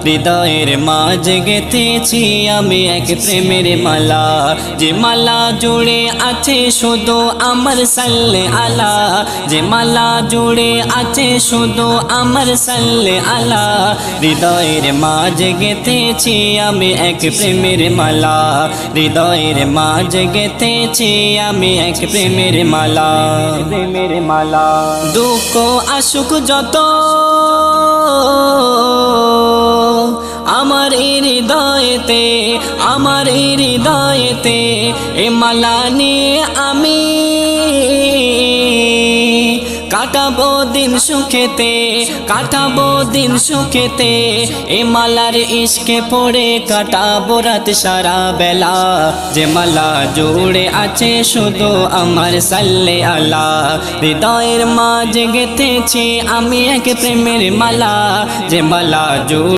হৃদয়ের মাঝে গেঁথেছি আমি এক প্রেমের মালা, যে মালা জুড়ে আছে শুধু আমার সাল্লে আলা, যে মালা জুড়ে আছে শুধু আমার সাল্লে আলা। হৃদয়ের মাঝে গেঁথেছি আমি এক প্রেমের মালা, হৃদয়ের মাঝে গেঁথেছি আমি এক প্রেমের মালা, প্রেমের মালা। দুঃখ আসুক যত আমার হৃদয়েতে, আমার হৃদয়েতে, এ মালা নিয়ে আমি কাটাবো দিন সুখেতে, কাটাবো দিন সুখেতে। এ মালার ইশকে পড়ে কাটাবো রাত সারা বেলা, যে মালা জুড়ে আছে শুধু আমার সাল্লে আলা। হৃদয়ের মাঝে গেঁথেছি আমি এক প্রেমের মালা, যে মালা জুড়ে